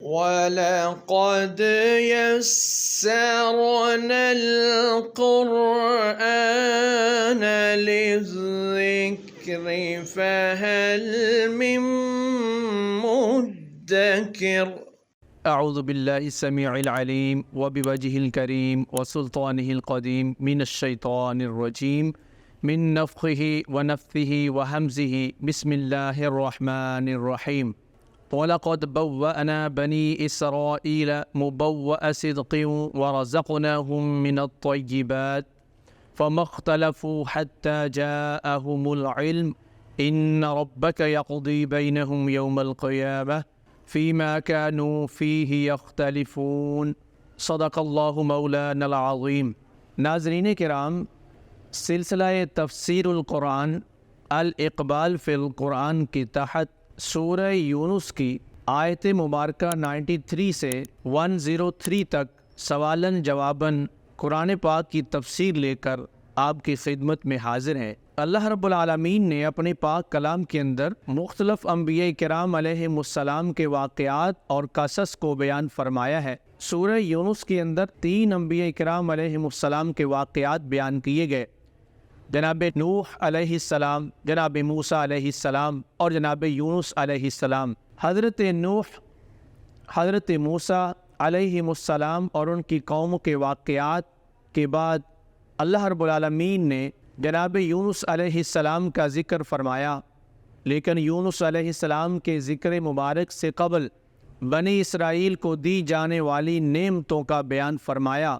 وَلَقَدْ يَسَّرْنَا الْقُرْآنَ لِلذِّكْرِ فَهَلْ مِن مُّدَّكِرٍ اعوذ باللہ السمیع العلیم وبوجہ الکریم وسلطانہ القدیم من الشیطان الرجیم من نفخہ ونفثہ وہمزہ بسم اللہ الرحمن الرحیم وَلَقَدْ بَوَّأْنَا بَنِي إِسْرَائِيلَ مُبَوَّأَ صِدْقٍ وَرَزَقْنَاهُم مِّنَ الطَّيِّبَاتِ فَمَا اخْتَلَفُوا حَتَّى جَاءَهُمُ الْعِلْمُ إِنَّ رَبَّكَ يَقْضِي بَيْنَهُمْ يَوْمَ الْقِيَامَةِ فِيمَا كَانُوا فِيهِ يَخْتَلِفُونَ صدق اللہ مولانا العظیم۔ ناظرین کرام، سلسلہ تفسیر القرآن الاقبال فی القرآن کے تحت سورہ یونس کی آیت مبارکہ 93 سے 103 تک سوالن جواباً قرآن پاک کی تفسیر لے کر آپ کی خدمت میں حاضر ہیں۔ اللہ رب العالمین نے اپنے پاک کلام کے اندر مختلف انبیاء کرام علیہم السلام کے واقعات اور قصص کو بیان فرمایا ہے۔ سورہ یونس کے اندر 3 انبیاء کرام علیہم السلام کے واقعات بیان کیے گئے، جناب نوح علیہ السلام، جناب موسیٰ علیہ السلام اور جناب یونس علیہ السلام۔ حضرت نوح، حضرت موسیٰ علیہ السلام اور ان کی قوم کے واقعات کے بعد اللہ رب العالمین نے جناب یونس علیہ السلام کا ذکر فرمایا، لیکن یونس علیہ السلام کے ذکر مبارک سے قبل بنی اسرائیل کو دی جانے والی نعمتوں کا بیان فرمایا،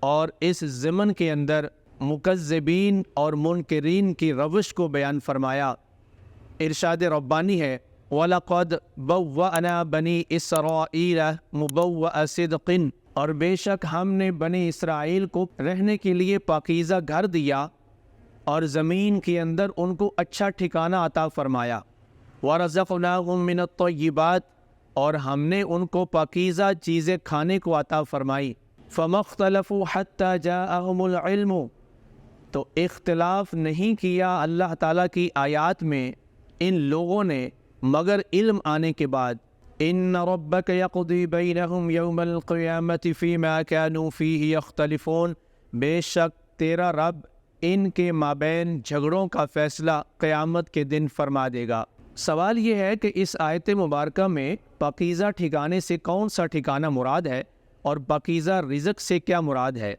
اور اس ضمن کے اندر مکذبین اور منکرین کی روش کو بیان فرمایا۔ ارشاد ربانی ہے وَلَقَدْ بَوَّأْنَا بَنِي إِسْرَائِيلَ مُبَوَّأَ صِدْقٍ، اور بے شک ہم نے بنی اسرائیل کو رہنے کے لیے پاکیزہ گھر دیا اور زمین کے اندر ان کو اچھا ٹھکانہ عطا فرمایا۔ وَرَزَقْنَاهُم مِّنَ الطَّيِّبَاتِ، اور ہم نے ان کو پاکیزہ چیزیں کھانے کو عطا فرمائی۔ فَمَا اخْتَلَفُوا حَتَّى جَاءَهُمُ الْعِلْمُ، تو اختلاف نہیں کیا اللہ تعالیٰ کی آیات میں ان لوگوں نے مگر علم آنے کے بعد۔ إِنَّ رَبَّكَ يَقْضِي بَيْنَهُمْ يَوْمَ الْقِيَامَةِ فِيمَا كَانُوا فِيهِ يَخْتَلِفُونَ، بے شک تیرا رب ان کے مابین جھگڑوں کا فیصلہ قیامت کے دن فرما دے گا۔ سوال یہ ہے کہ اس آیت مبارکہ میں پاکیزہ ٹھکانے سے کون سا ٹھکانہ مراد ہے اور پاکیزہ رزق سے کیا مراد ہے؟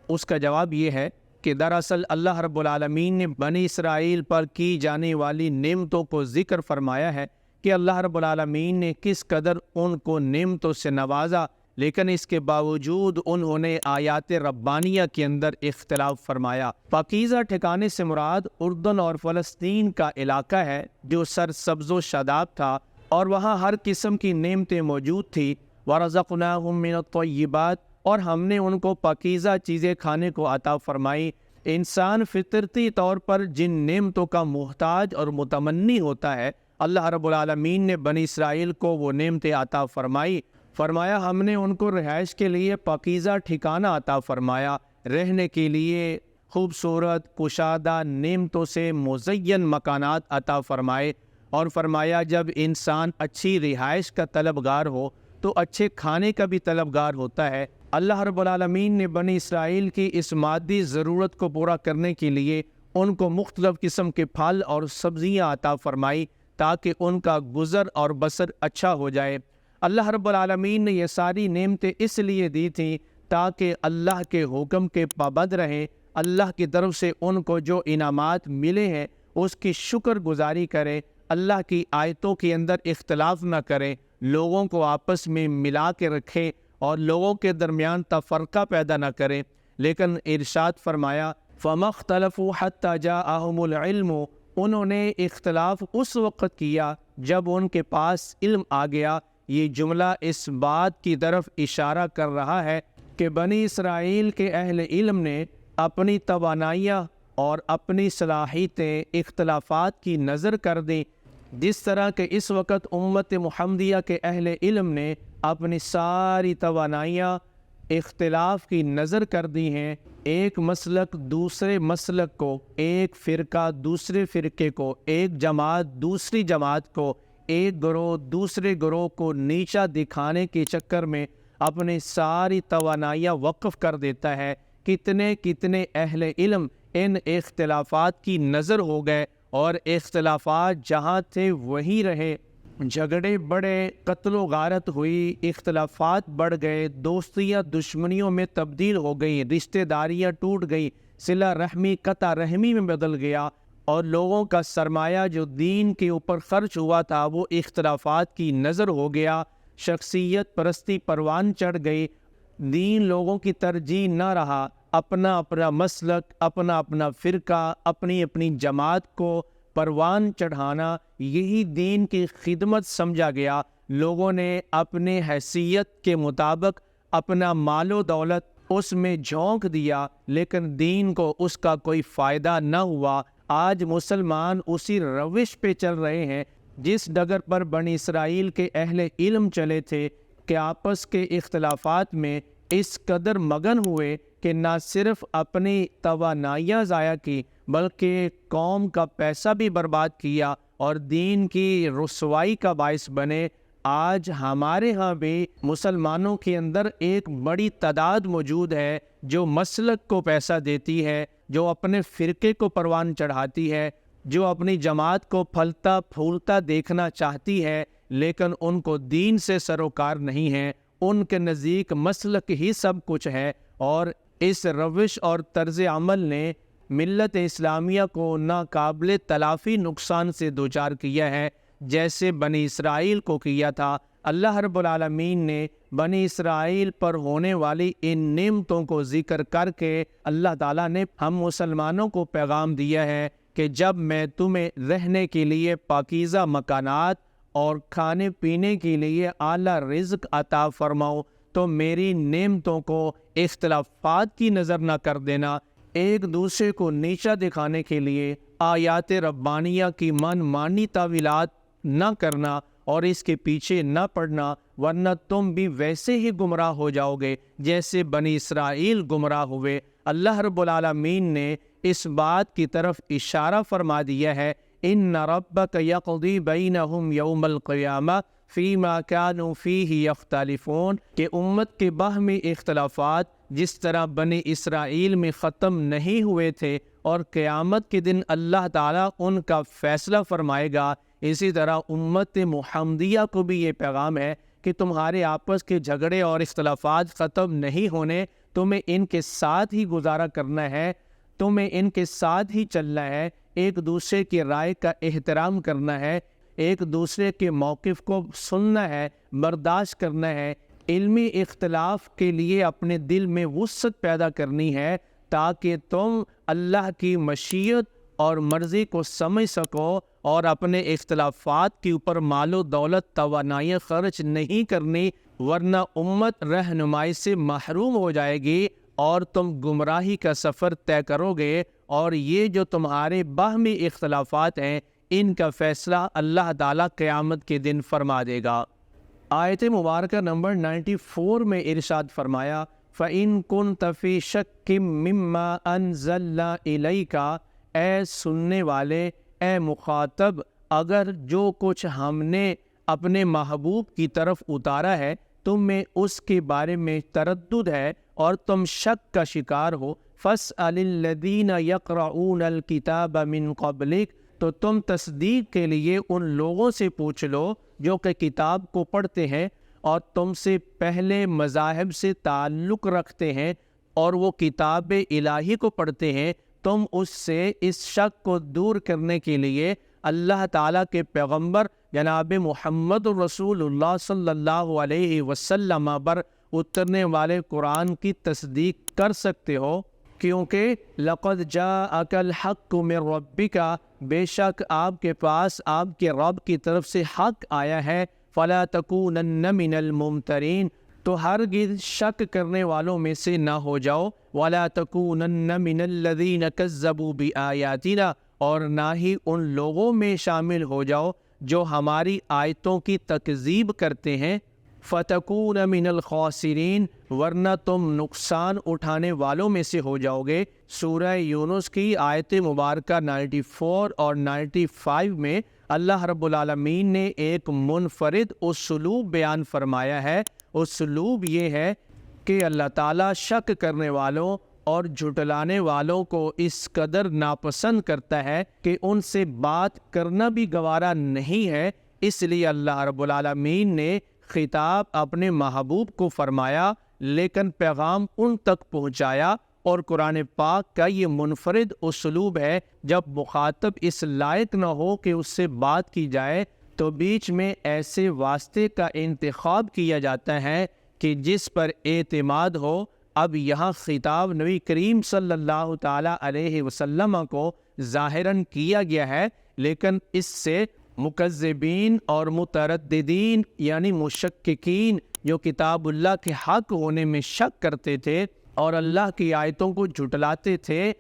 اس کا جواب یہ ہے کہ دراصل اللہ رب العالمین نے بنی اسرائیل پر کی جانے والی نعمتوں کو ذکر فرمایا ہے کہ اللہ رب العالمین نے کس قدر ان کو نعمتوں سے نوازا، لیکن اس کے باوجود انہوں نے آیات ربانیہ کے اندر اختلاف فرمایا۔ پاکیزہ ٹھکانے سے مراد اردن اور فلسطین کا علاقہ ہے جو سرسبز و شاداب تھا، اور وہاں ہر قسم کی نعمتیں موجود تھی۔ وَرَزَقْنَاهُم مِّنَ الطَّيِّبَاتِ، اور ہم نے ان کو پاکیزہ چیزیں کھانے کو عطا فرمائی۔ انسان فطرتی طور پر جن نعمتوں کا محتاج اور متمنی ہوتا ہے، اللہ رب العالمین نے بنی اسرائیل کو وہ نعمتیں عطا فرمائی۔ فرمایا ہم نے ان کو رہائش کے لیے پاکیزہ ٹھکانہ عطا فرمایا، رہنے کے لیے خوبصورت کشادہ نعمتوں سے مزین مکانات عطا فرمائے، اور فرمایا جب انسان اچھی رہائش کا طلبگار ہو تو اچھے کھانے کا بھی طلبگار ہوتا ہے۔ اللہ رب العالمین نے بنی اسرائیل کی اس مادی ضرورت کو پورا کرنے کے لیے ان کو مختلف قسم کے پھل اور سبزیاں عطا فرمائی تاکہ ان کا گزر اور بسر اچھا ہو جائے۔ اللہ رب العالمین نے یہ ساری نعمتیں اس لیے دی تھیں تاکہ اللہ کے حکم کے پابند رہیں، اللہ کی طرف سے ان کو جو انعامات ملے ہیں اس کی شکر گزاری کریں، اللہ کی آیتوں کے اندر اختلاف نہ کریں، لوگوں کو آپس میں ملا کے رکھیں اور لوگوں کے درمیان تفرقہ پیدا نہ کریں۔ لیکن ارشاد فرمایا فَمَا اخْتَلَفُوا حَتَّى جَاءَهُمُ الْعِلْمُ، انہوں نے اختلاف اس وقت کیا جب ان کے پاس علم آ گیا۔ یہ جملہ اس بات کی طرف اشارہ کر رہا ہے کہ بنی اسرائیل کے اہل علم نے اپنی توانائیاں اور اپنی صلاحیتیں اختلافات کی نظر کر دیں، جس طرح کہ اس وقت امت محمدیہ کے اہل علم نے اپنی ساری توانائیاں اختلاف کی نظر کر دی ہیں۔ ایک مسلک دوسرے مسلک کو، ایک فرقہ دوسرے فرقے کو، ایک جماعت دوسری جماعت کو ایک گروہ دوسرے گروہ کو نیچا دکھانے کے چکر میں اپنی ساری توانائیاں وقف کر دیتا ہے۔ کتنے اہل علم ان اختلافات کی نظر ہو گئے اور اختلافات جہاں تھے وہیں رہے، جھگڑے بڑھے، قتل و غارت ہوئی، اختلافات بڑھ گئے، دوستیاں دشمنیوں میں تبدیل ہو گئیں، رشتہ داریاں ٹوٹ گئیں، صلہ رحمی قطع رحمی میں بدل گیا، اور لوگوں کا سرمایہ جو دین کے اوپر خرچ ہوا تھا وہ اختلافات کی نظر ہو گیا، شخصیت پرستی پروان چڑھ گئی، دین لوگوں کی ترجیح نہ رہا، اپنا اپنا مسلک، اپنا اپنا فرقہ، اپنی اپنی جماعت کو پروان چڑھانا یہی دین کی خدمت سمجھا گیا۔ لوگوں نے اپنے حیثیت کے مطابق اپنا مال و دولت اس میں جھونک دیا، لیکن دین کو اس کا کوئی فائدہ نہ ہوا۔ آج مسلمان اسی روش پہ چل رہے ہیں جس ڈگر پر بنی اسرائیل کے اہل علم چلے تھے کہ آپس کے اختلافات میں اس قدر مگن ہوئے کہ نہ صرف اپنی توانائیاں ضائع کی بلکہ قوم کا پیسہ بھی برباد کیا اور دین کی رسوائی کا باعث بنے۔ آج ہمارے ہاں بھی مسلمانوں کے اندر ایک بڑی تعداد موجود ہے جو مسلک کو پیسہ دیتی ہے، جو اپنے فرقے کو پروان چڑھاتی ہے، جو اپنی جماعت کو پھلتا پھولتا دیکھنا چاہتی ہے، لیکن ان کو دین سے سروکار نہیں ہے، ان کے نزدیک مسلک ہی سب کچھ ہے، اور اس روش اور طرز عمل نے ملت اسلامیہ کو ناقابل تلافی نقصان سے دوچار کیا ہے، جیسے بنی اسرائیل کو کیا تھا۔ اللہ رب العالمین نے بنی اسرائیل پر ہونے والی ان نعمتوں کو ذکر کر کے اللہ تعالیٰ نے ہم مسلمانوں کو پیغام دیا ہے کہ جب میں تمہیں رہنے کے لیے پاکیزہ مکانات اور کھانے پینے کے لیے اعلیٰ رزق عطا فرماؤں تو میری نعمتوں کو اختلافات کی نظر نہ کر دینا، ایک دوسرے کو نیچا دکھانے کے لیے آیات ربانیہ کی من مانی تعویلات نہ کرنا اور اس کے پیچھے نہ پڑنا، ورنہ تم بھی ویسے ہی گمراہ ہو جاؤ گے جیسے بنی اسرائیل گمراہ ہوئے۔ اللہ رب العالمین نے اس بات کی طرف اشارہ فرما دیا ہے، ان ربک یقضی بینہم یوم القیامہ فیما کانوا فیہ یختلفون، کہ امت کے باہمی اختلافات جس طرح بنی اسرائیل میں ختم نہیں ہوئے تھے اور قیامت کے دن اللہ تعالیٰ ان کا فیصلہ فرمائے گا، اسی طرح امت محمدیہ کو بھی یہ پیغام ہے کہ تمہارے آپس کے جھگڑے اور اختلافات ختم نہیں ہونے، تمہیں ان کے ساتھ ہی گزارا کرنا ہے، تمہیں ان کے ساتھ ہی چلنا ہے، ایک دوسرے کی رائے کا احترام کرنا ہے، ایک دوسرے کے موقف کو سننا ہے، برداشت کرنا ہے، علمی اختلاف کے لیے اپنے دل میں وسعت پیدا کرنی ہے تاکہ تم اللہ کی مشیت اور مرضی کو سمجھ سکو اور اپنے اختلافات کے اوپر مال و دولت توانائیاں خرچ نہیں کرنی، ورنہ امت رہنمائی سے محروم ہو جائے گی اور تم گمراہی کا سفر طے کرو گے، اور یہ جو تمہارے باہمی اختلافات ہیں ان کا فیصلہ اللہ تعالیٰ قیامت کے دن فرما دے گا۔ آیت مبارکہ نمبر 94 میں ارشاد فرمایا، فَإِن كُنْتَ فِي شَكٍّ مِّمَّا أَنزَلْنَا إِلَيْكَ، اے سننے والے، اے مخاطب، اگر جو کچھ ہم نے اپنے محبوب کی طرف اتارا ہے تم میں اس کے بارے میں تردد ہے اور تم شک کا شکار ہو، فَاسْأَلِ الَّذِينَ يَقْرَؤُونَ الْكِتَابَ مِن قَبْلِكَ، تو تم تصدیق کے لیے ان لوگوں سے پوچھ لو جو کہ کتاب کو پڑھتے ہیں اور تم سے پہلے مذاہب سے تعلق رکھتے ہیں اور وہ کتاب الہی کو پڑھتے ہیں، تم اس سے اس شک کو دور کرنے کے لیے اللہ تعالیٰ کے پیغمبر جناب محمد رسول اللہ صلی اللہ علیہ وسلم پر اترنے والے قرآن کی تصدیق کر سکتے ہو، کیونکہ لَقَدْ جَاءَكَ الْحَقُّ مِن رَبِّكَ، بے شک آپ کے پاس آپ کے رب کی طرف سے حق آیا ہے، فَلَا تَكُونَنَّ مِنَ الْمُمْتَرِينَ، تو ہرگز شک کرنے والوں میں سے نہ ہو جاؤ، وَلَا تَكُونَنَّ مِنَ الَّذِينَ كَذَّبُوا بِآيَاتِنَا، اور نہ ہی ان لوگوں میں شامل ہو جاؤ جو ہماری آیتوں کی تکذیب کرتے ہیں، فَتَكُونَ مِنَ الْخَاسِرِينَ، ورنہ تم نقصان اٹھانے والوں میں سے ہو جاؤ گے۔ سورہ یونس کی آیت مبارکہ 94 اور 95 میں اللہ رب العالمین نے ایک منفرد اسلوب بیان فرمایا ہے۔ اسلوب یہ ہے کہ اللہ تعالیٰ شک کرنے والوں اور جھٹلانے والوں کو اس قدر ناپسند کرتا ہے کہ ان سے بات کرنا بھی گوارا نہیں ہے۔ اس لیے اللہ رب العالمین نے خطاب اپنے محبوب کو فرمایا، لیکن پیغام ان تک پہنچایا، اور قرآن پاک کا یہ منفرد اسلوب ہے جب مخاطب اس لائق نہ ہو کہ اس سے بات کی جائے تو بیچ میں ایسے واسطے کا انتخاب کیا جاتا ہے کہ جس پر اعتماد ہو۔ اب یہاں خطاب نبی کریم صلی اللہ تعالیٰ علیہ وسلم کو ظاہراً کیا گیا ہے، لیکن اس سے مکذبین اور مترددین یعنی مشککین جو کتاب اللہ کے حق ہونے میں شک کرتے تھے اور اللہ کی آیتوں کو جھٹلاتے تھے،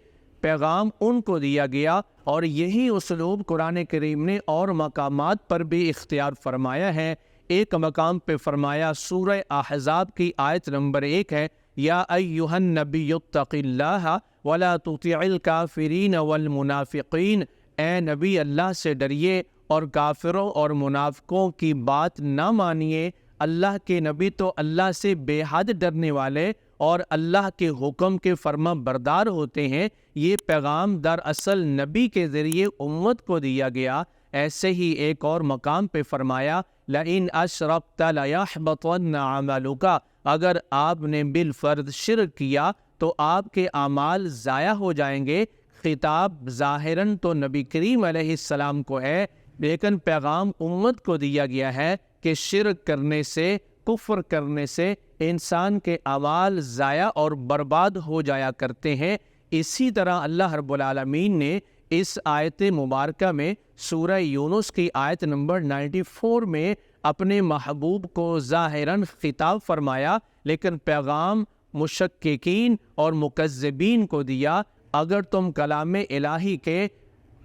پیغام ان کو دیا گیا۔ اور یہی اسلوب قرآن کریم نے اور مقامات پر بھی اختیار فرمایا ہے۔ ایک مقام پہ فرمایا، سورہ احزاب کی آیت نمبر 1 ہے، یا ایھا النبی اتق اللہ ولا تطع الکافرین والمنافقین، اے نبی اللہ سے ڈریے اور کافروں اور منافقوں کی بات نہ مانیے۔ اللہ کے نبی تو اللہ سے بے حد ڈرنے والے اور اللہ کے حکم کے فرما بردار ہوتے ہیں۔ یہ پیغام دراصل نبی کے ذریعے امت کو دیا گیا۔ ایسے ہی ایک اور مقام پہ فرمایا، لئن اشرکت لیحبطن عملک، اگر آپ نے بالفرض شرک کیا تو آپ کے اعمال ضائع ہو جائیں گے۔ خطاب ظاہراً تو نبی کریم علیہ السلام کو ہے، لیکن پیغام امت کو دیا گیا ہے کہ شرک کرنے سے، کفر کرنے سے انسان کے اعمال ضائع اور برباد ہو جایا کرتے ہیں۔ اسی طرح اللہ رب العالمین نے اس آیت مبارکہ میں سورہ یونس کی آیت نمبر 94 میں اپنے محبوب کو ظاہراً خطاب فرمایا، لیکن پیغام مشککین اور مکذبین کو دیا۔ اگر تم کلام الہی کے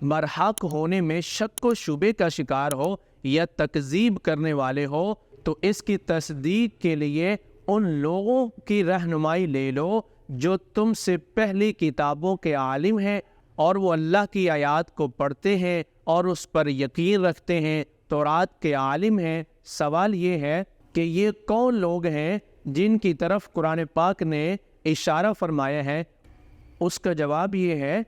مرحق ہونے میں شک و شبے کا شکار ہو یا تکذیب کرنے والے ہو تو اس کی تصدیق کے لیے ان لوگوں کی رہنمائی لے لو جو تم سے پہلی کتابوں کے عالم ہیں اور وہ اللہ کی آیات کو پڑھتے ہیں اور اس پر یقین رکھتے ہیں، تورات کے عالم ہیں۔ سوال یہ ہے کہ یہ کون لوگ ہیں جن کی طرف قرآن پاک نے اشارہ فرمایا ہے؟ اس کا جواب یہ ہے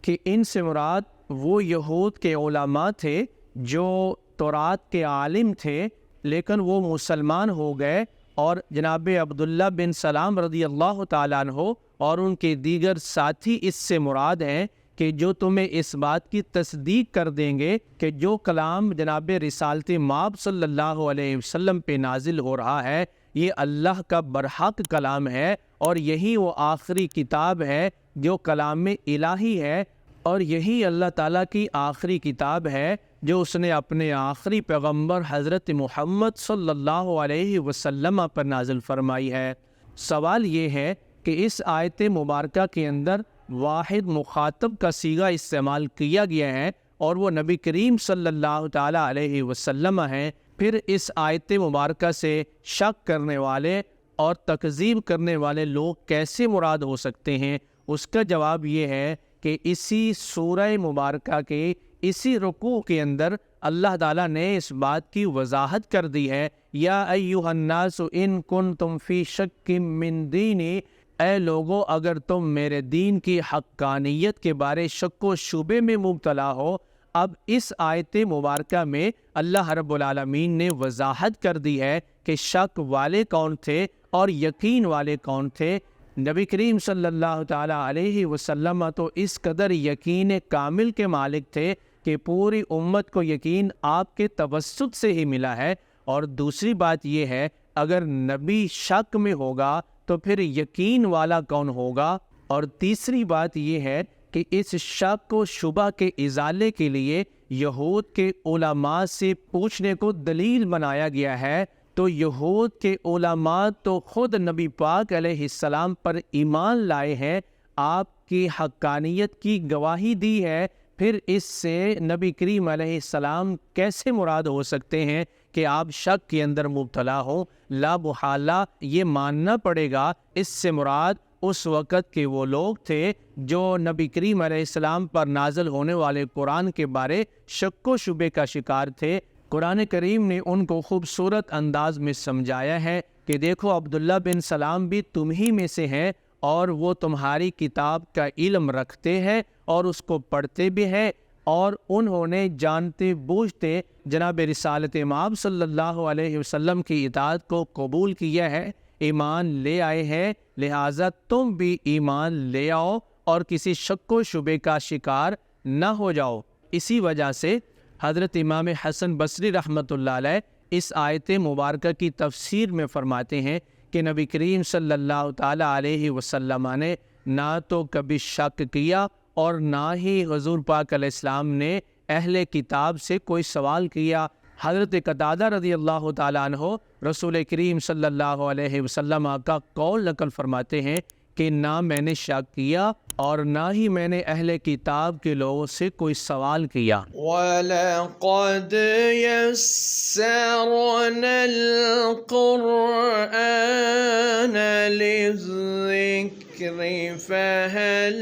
کہ ان سے مراد وہ یہود کے علماء تھے جو تورات کے عالم تھے، لیکن وہ مسلمان ہو گئے، اور جناب عبداللہ بن سلام رضی اللہ تعالیٰ عنہ اور ان کے دیگر ساتھی اس سے مراد ہیں کہ جو تمہیں اس بات کی تصدیق کر دیں گے کہ جو کلام جناب رسالت مآب صلی اللہ علیہ وسلم پہ نازل ہو رہا ہے یہ اللہ کا برحق کلام ہے، اور یہی وہ آخری کتاب ہے جو کلام الہی ہے، اور یہی اللہ تعالیٰ کی آخری کتاب ہے جو اس نے اپنے آخری پیغمبر حضرت محمد صلی اللہ علیہ وسلم پر نازل فرمائی ہے۔ سوال یہ ہے کہ اس آیت مبارکہ کے اندر واحد مخاطب کا صیغہ استعمال کیا گیا ہے اور وہ نبی کریم صلی اللہ تعالیٰ علیہ وسلم ہیں، پھر اس آیت مبارکہ سے شک کرنے والے اور تکذیب کرنے والے لوگ کیسے مراد ہو سکتے ہیں؟ اس کا جواب یہ ہے کہ اسی سورہ مبارکہ کے اسی رکوع کے اندر اللہ تعالیٰ نے اس بات کی وضاحت کر دی ہے، یا ایھا الناس ان کنتم فی شک من دینی، اے لوگو اگر تم میرے دین کی حقانیت کے بارے شک و شبے میں مبتلا ہو۔ اب اس آیت مبارکہ میں اللہ رب العالمین نے وضاحت کر دی ہے کہ شک والے کون تھے اور یقین والے کون تھے۔ نبی کریم صلی اللہ تعالیٰ علیہ وسلم تو اس قدر یقین کامل کے مالک تھے کہ پوری امت کو یقین آپ کے توسط سے ہی ملا ہے، اور دوسری بات یہ ہے اگر نبی شک میں ہوگا تو پھر یقین والا کون ہوگا، اور تیسری بات یہ ہے کہ اس شک و شبہ کے ازالے کے لیے یہود کے علماء سے پوچھنے کو دلیل بنایا گیا ہے، تو یہود کے علماء تو خود نبی پاک علیہ السلام پر ایمان لائے ہیں، آپ کی حقانیت کی گواہی دی ہے، پھر اس سے نبی کریم علیہ السلام کیسے مراد ہو سکتے ہیں کہ آپ شک کے اندر مبتلا ہوں؟ لا محالہ یہ ماننا پڑے گا اس سے مراد اس وقت کے وہ لوگ تھے جو نبی کریم علیہ السلام پر نازل ہونے والے قرآن کے بارے شک و شبے کا شکار تھے۔ قرآن کریم نے ان کو خوبصورت انداز میں سمجھایا ہے کہ دیکھو عبداللہ بن سلام بھی تم ہی میں سے ہیں اور وہ تمہاری کتاب کا علم رکھتے ہیں اور اس کو پڑھتے بھی ہیں، اور انہوں نے جانتے بوجھتے جناب رسالت مآب صلی اللہ علیہ وسلم کی اطاعت کو قبول کیا ہے، ایمان لے آئے ہیں، لہٰذا تم بھی ایمان لے آؤ اور کسی شک و شبے کا شکار نہ ہو جاؤ۔ اسی وجہ سے حضرت امام حسن بصری رحمۃ اللہ علیہ اس آیت مبارکہ کی تفسیر میں فرماتے ہیں کہ نبی کریم صلی اللہ تعالیٰ علیہ وسلم نے نہ تو کبھی شک کیا اور نہ ہی حضور پاک علیہ السلام نے اہل کتاب سے کوئی سوال کیا۔ حضرت قتادہ رضی اللہ تعالیٰ عنہ رسول کریم صلی اللہ علیہ وسلم کا قول نقل فرماتے ہیں کہ نہ میں نے شک کیا اور نہ ہی میں نے اہل کتاب کے لوگوں سے کوئی سوال کیا۔ وَلَقَدْ يَسَّرْنَا الْقُرْآنَ لِلذِّكْرِ فَهَلْ